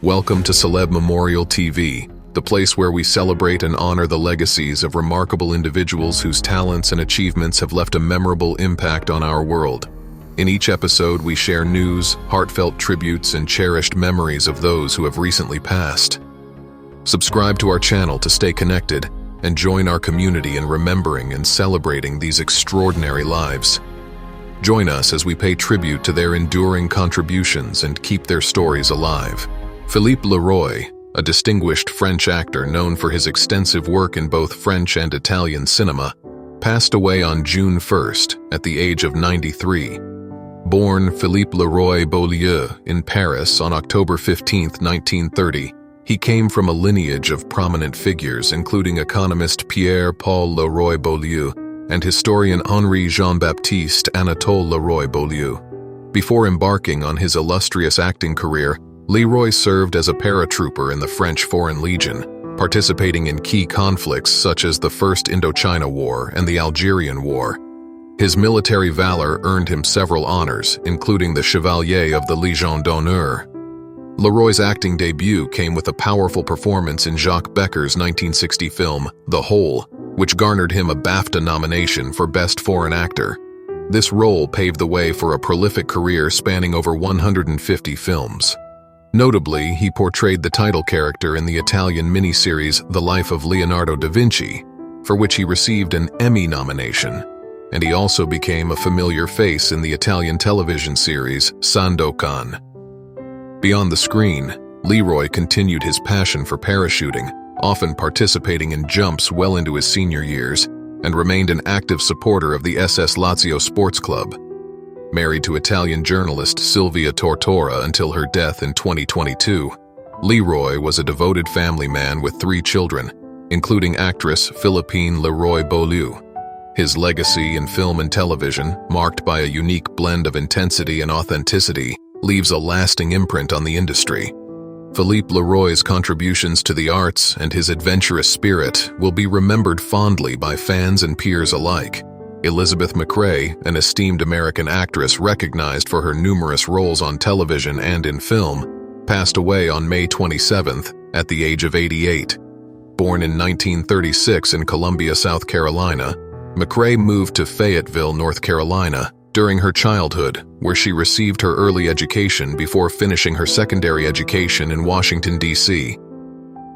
Welcome to Celeb Memorial TV, the place where we celebrate and honor the legacies of remarkable individuals whose talents and achievements have left a memorable impact on our world. In each episode, we share news, heartfelt tributes, and cherished memories of those who have recently passed. Subscribe to our channel to stay connected and join our community in remembering and celebrating these extraordinary lives. Join us as we pay tribute to their enduring contributions and keep their stories alive. Philippe Leroy, a distinguished French actor known for his extensive work in both French and Italian cinema, passed away on June 1st at the age of 93. Born Philippe Leroy Beaulieu in Paris on October 15, 1930, he came from a lineage of prominent figures including economist Pierre-Paul Leroy Beaulieu and historian Henri Jean-Baptiste Anatole Leroy Beaulieu. Before embarking on his illustrious acting career, Leroy served as a paratrooper in the French Foreign Legion, participating in key conflicts such as the First Indochina War and the Algerian War. His military valor earned him several honors, including the Chevalier of the Légion d'honneur. Leroy's acting debut came with a powerful performance in Jacques Becker's 1960 film, The Hole, which garnered him a BAFTA nomination for Best Foreign Actor. This role paved the way for a prolific career spanning over 150 films. Notably, he portrayed the title character in the Italian miniseries The Life of Leonardo da Vinci, for which he received an Emmy nomination, and he also became a familiar face in the Italian television series Sandokan. Beyond the screen, Leroy continued his passion for parachuting, often participating in jumps well into his senior years, and remained an active supporter of the SS Lazio Sports Club. Married to Italian journalist Silvia Tortora until her death in 2022, Leroy was a devoted family man with 3 children, including actress Philippe Leroy Beaulieu. His legacy in film and television, marked by a unique blend of intensity and authenticity, leaves a lasting imprint on the industry. Philippe Leroy's contributions to the arts and his adventurous spirit will be remembered fondly by fans and peers alike. Elizabeth McRae, an esteemed American actress recognized for her numerous roles on television and in film, passed away on May 27th at the age of 88. Born in 1936 in Columbia, South Carolina, McRae moved to Fayetteville, North Carolina during her childhood, where she received her early education before finishing her secondary education in Washington, D.C.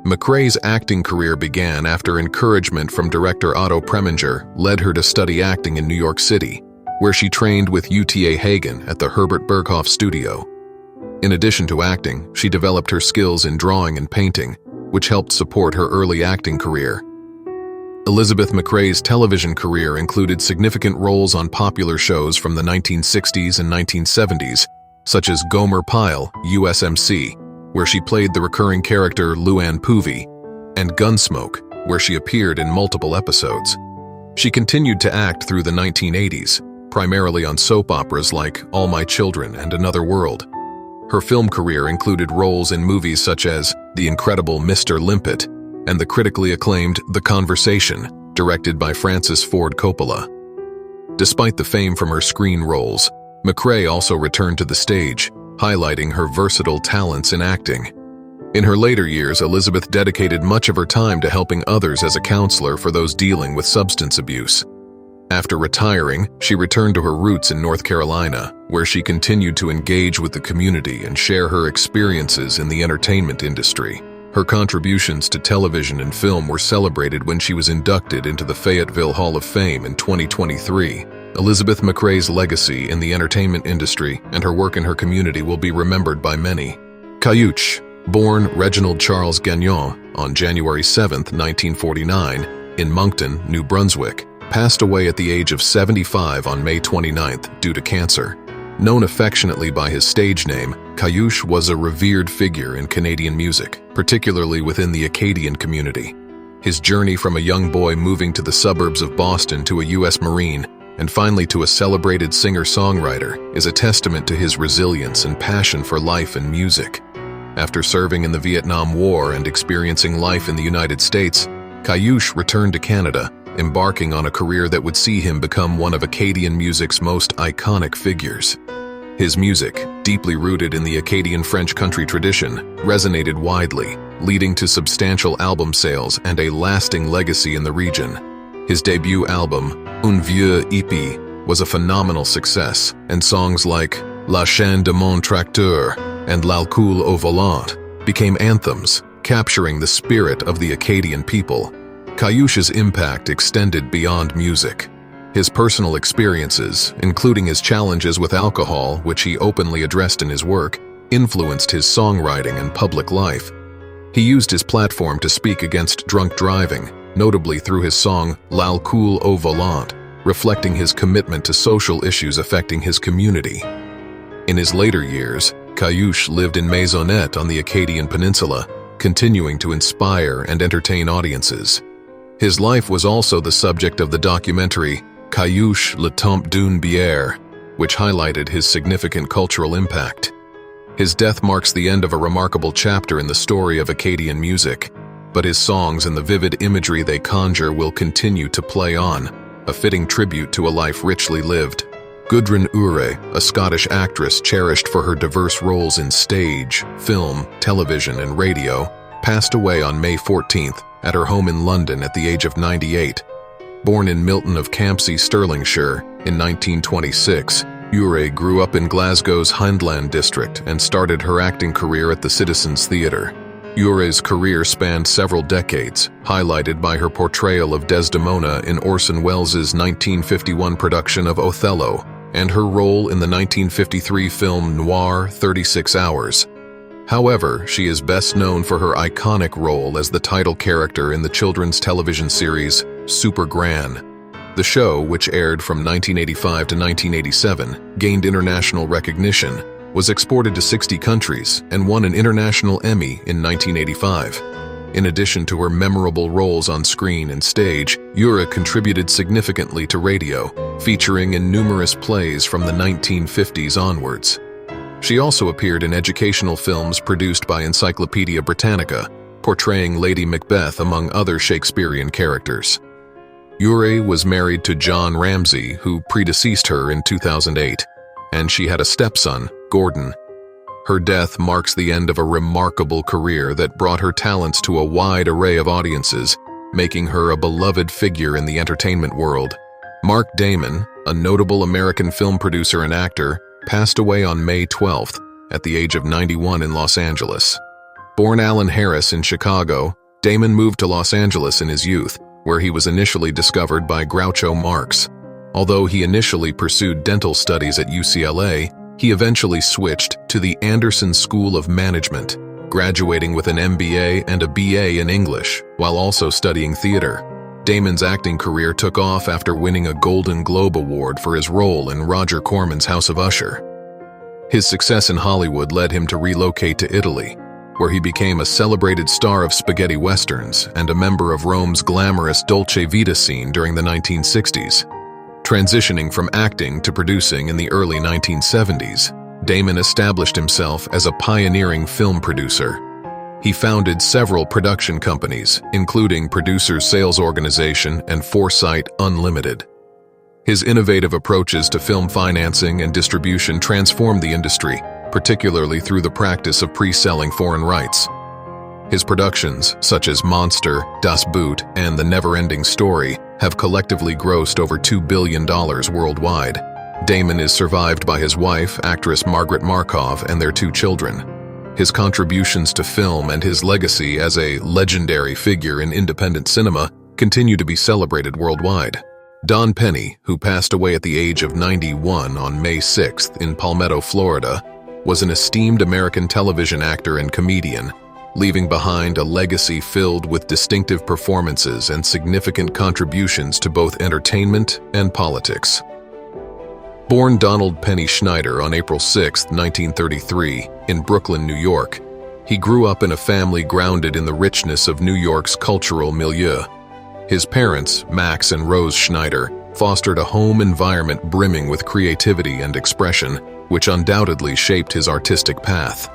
McRae's acting career began after encouragement from director Otto Preminger led her to study acting in New York City, where she trained with UTA Hagen at the Herbert Berghof Studio. In addition to acting, she developed her skills in drawing and painting, which helped support her early acting career. Elizabeth McRae's television career included significant roles on popular shows from the 1960s and 1970s, such as Gomer Pyle, USMC, where she played the recurring character Luann Poovey, and Gunsmoke, where she appeared in multiple episodes. She continued to act through the 1980s, primarily on soap operas like All My Children and Another World. Her film career included roles in movies such as The Incredible Mr. Limpet and the critically acclaimed The Conversation, directed by Francis Ford Coppola. Despite the fame from her screen roles, McRae also returned to the stage, highlighting her versatile talents in acting. In her later years, Elizabeth dedicated much of her time to helping others as a counselor for those dealing with substance abuse. After retiring, she returned to her roots in North Carolina, where she continued to engage with the community and share her experiences in the entertainment industry. Her contributions to television and film were celebrated when she was inducted into the Fayetteville Hall of Fame in 2023. Elizabeth McRae's legacy in the entertainment industry and her work in her community will be remembered by many. Caillouche, born Reginald Charles Gagnon on January 7, 1949, in Moncton, New Brunswick, passed away at the age of 75 on May 29th due to cancer. Known affectionately by his stage name, Caillouche was a revered figure in Canadian music, particularly within the Acadian community. His journey from a young boy moving to the suburbs of Boston to a U.S. Marine, and finally to a celebrated singer-songwriter, is a testament to his resilience and passion for life and music. After serving in the Vietnam War and experiencing life in the United States, Caillouche returned to Canada, embarking on a career that would see him become one of Acadian music's most iconic figures. His music, deeply rooted in the Acadian French country tradition, resonated widely, leading to substantial album sales and a lasting legacy in the region. His debut album, Un Vieux Hippie, was a phenomenal success, and songs like La Chaîne de mon Tracteur and L'Alcool au Volant became anthems, capturing the spirit of the Acadian people. Caillouche's impact extended beyond music. His personal experiences, including his challenges with alcohol, which he openly addressed in his work, influenced his songwriting and public life. He used his platform to speak against drunk driving, notably through his song L'Alcool au Volant, reflecting his commitment to social issues affecting his community. In his later years, Caillouche lived in Maisonnette on the Acadian Peninsula, continuing to inspire and entertain audiences. His life was also the subject of the documentary Caillouche Le Temps d'une Bière, which highlighted his significant cultural impact. His death marks the end of a remarkable chapter in the story of Acadian music, but his songs and the vivid imagery they conjure will continue to play on, a fitting tribute to a life richly lived. Gudrun Ure, a Scottish actress cherished for her diverse roles in stage, film, television, and radio, passed away on May 14th at her home in London at the age of 98. Born in Milton of Campsie, Stirlingshire, in 1926, Ure grew up in Glasgow's Highland district and started her acting career at the Citizens Theatre. Ure's career spanned several decades, highlighted by her portrayal of Desdemona in Orson Welles' 1951 production of Othello, and her role in the 1953 film noir 36 Hours. However, she is best known for her iconic role as the title character in the children's television series Super Gran. The show, which aired from 1985 to 1987, gained international recognition, was exported to 60 countries, and won an International Emmy in 1985. In addition to her memorable roles on screen and stage, Ure contributed significantly to radio, featuring in numerous plays from the 1950s onwards. She also appeared in educational films produced by Encyclopedia Britannica, portraying Lady Macbeth among other Shakespearean characters. Ure was married to John Ramsay, who predeceased her in 2008, and she had a stepson, Gordon. Her death marks the end of a remarkable career that brought her talents to a wide array of audiences, making her a beloved figure in the entertainment world. Mark Damon, a notable American film producer and actor, passed away on May 12th at the age of 91 in Los Angeles. Born Alan Harris in Chicago, Damon moved to Los Angeles in his youth, where he was initially discovered by Groucho Marx. Although he initially pursued dental studies at UCLA, he eventually switched to the Anderson School of Management, graduating with an MBA and a BA in English, while also studying theater. Damon's acting career took off after winning a Golden Globe Award for his role in Roger Corman's House of Usher. His success in Hollywood led him to relocate to Italy, where he became a celebrated star of spaghetti westerns and a member of Rome's glamorous Dolce Vita scene during the 1960s. Transitioning from acting to producing in the early 1970s, Damon established himself as a pioneering film producer. He founded several production companies, including Producers Sales Organization and Foresight Unlimited. His innovative approaches to film financing and distribution transformed the industry, particularly through the practice of pre-selling foreign rights. His productions, such as Monster, Das Boot, and The Never-Ending Story, have collectively grossed over $2 billion worldwide. Damon is survived by his wife, actress Margaret Markov, and their 2 children. His contributions to film and his legacy as a legendary figure in independent cinema continue to be celebrated worldwide. Don Penny, who passed away at the age of 91 on May 6th in Palmetto, Florida, was an esteemed American television actor and comedian, leaving behind a legacy filled with distinctive performances and significant contributions to both entertainment and politics. Born Donald Penny Schneider on April 6, 1933, in Brooklyn, New York, he grew up in a family grounded in the richness of New York's cultural milieu. His parents, Max and Rose Schneider, fostered a home environment brimming with creativity and expression, which undoubtedly shaped his artistic path.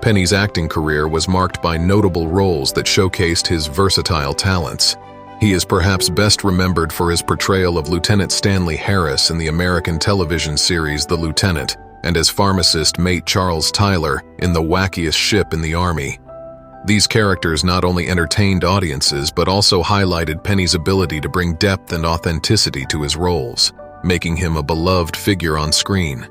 Penny's acting career was marked by notable roles that showcased his versatile talents. He is perhaps best remembered for his portrayal of Lieutenant Stanley Harris in the American television series The Lieutenant, and as pharmacist mate Charles Tyler in The Wackiest Ship in the Army. These characters not only entertained audiences but also highlighted Penny's ability to bring depth and authenticity to his roles, making him a beloved figure on screen.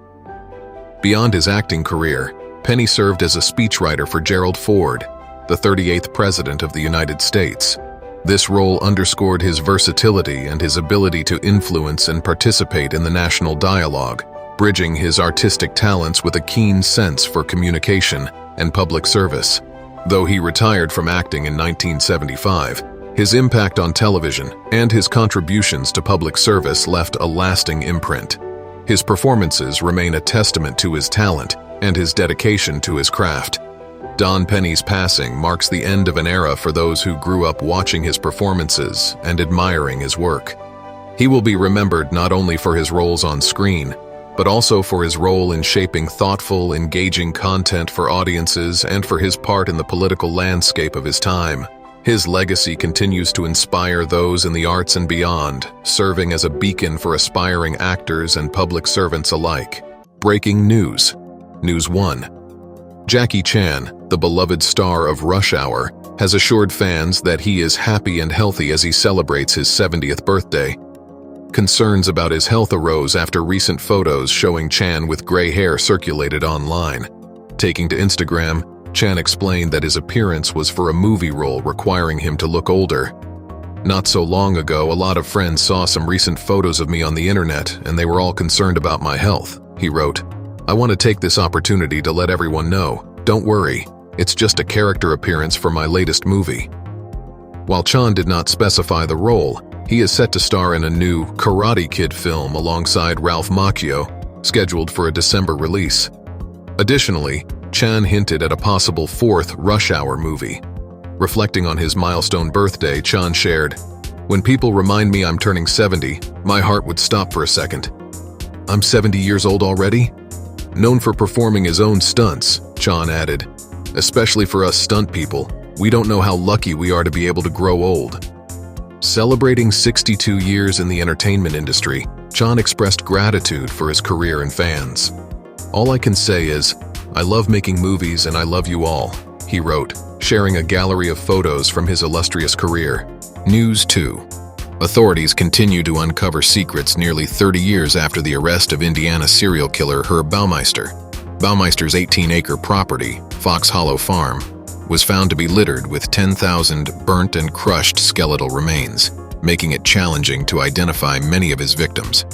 Beyond his acting career, Penny served as a speechwriter for Gerald Ford, the 38th President of the United States. This role underscored his versatility and his ability to influence and participate in the national dialogue, bridging his artistic talents with a keen sense for communication and public service. Though he retired from acting in 1975, his impact on television and his contributions to public service left a lasting imprint. His performances remain a testament to his talent and his dedication to his craft. Don Penny's passing marks the end of an era for those who grew up watching his performances and admiring his work. He will be remembered not only for his roles on screen, but also for his role in shaping thoughtful, engaging content for audiences and for his part in the political landscape of his time. His legacy continues to inspire those in the arts and beyond, serving as a beacon for aspiring actors and public servants alike. Breaking news. News 1. Jackie Chan, the beloved star of Rush Hour, has assured fans that he is happy and healthy as he celebrates his 70th birthday. Concerns about his health arose after recent photos showing Chan with gray hair circulated online. Taking to Instagram, Chan explained that his appearance was for a movie role requiring him to look older. "Not so long ago, a lot of friends saw some recent photos of me on the internet, and they were all concerned about my health," he wrote. "I want to take this opportunity to let everyone know, don't worry, it's just a character appearance for my latest movie." While Chan did not specify the role, he is set to star in a new Karate Kid film alongside Ralph Macchio, scheduled for a December release. Additionally, Chan hinted at a possible fourth Rush Hour movie. Reflecting on his milestone birthday, Chan shared, "When people remind me I'm turning 70, my heart would stop for a second. I'm 70 years old already?" Known for performing his own stunts, Chan added, "Especially for us stunt people, we don't know how lucky we are to be able to grow old." Celebrating 62 years in the entertainment industry, Chan expressed gratitude for his career and fans. "All I can say is, I love making movies and I love you all," he wrote, sharing a gallery of photos from his illustrious career. News 2. Authorities continue to uncover secrets nearly 30 years after the arrest of Indiana serial killer Herb Baumeister. Baumeister's 18-acre property, Fox Hollow Farm, was found to be littered with 10,000 burnt and crushed skeletal remains, making it challenging to identify many of his victims.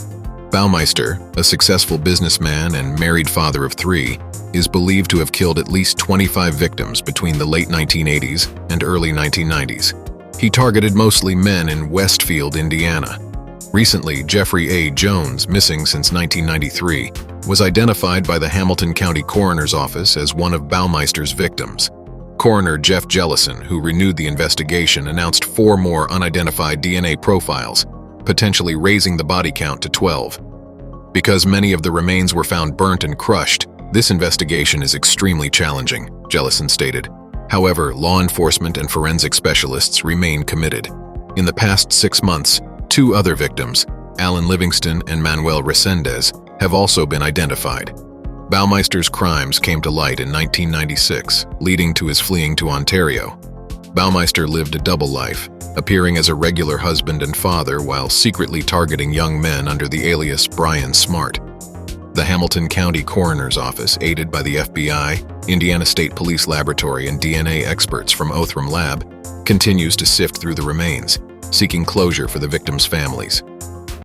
Baumeister, a successful businessman and married father of 3, is believed to have killed at least 25 victims between the late 1980s and early 1990s. He targeted mostly men in Westfield, Indiana. Recently, Jeffrey A. Jones, missing since 1993, was identified by the Hamilton County Coroner's Office as one of Baumeister's victims. Coroner Jeff Jellison, who renewed the investigation, announced 4 more unidentified DNA profiles, potentially raising the body count to 12. Because many of the remains were found burnt and crushed, this investigation is extremely challenging, Jellison stated. However, law enforcement and forensic specialists remain committed. In the past 6 months, 2 other victims, Alan Livingston and Manuel Resendez, have also been identified. Baumeister's crimes came to light in 1996, leading to his fleeing to Ontario. Baumeister lived a double life, appearing as a regular husband and father while secretly targeting young men under the alias Brian Smart. The Hamilton County Coroner's Office, aided by the FBI, Indiana State Police Laboratory, and DNA experts from Othram Lab, continues to sift through the remains, seeking closure for the victims' families.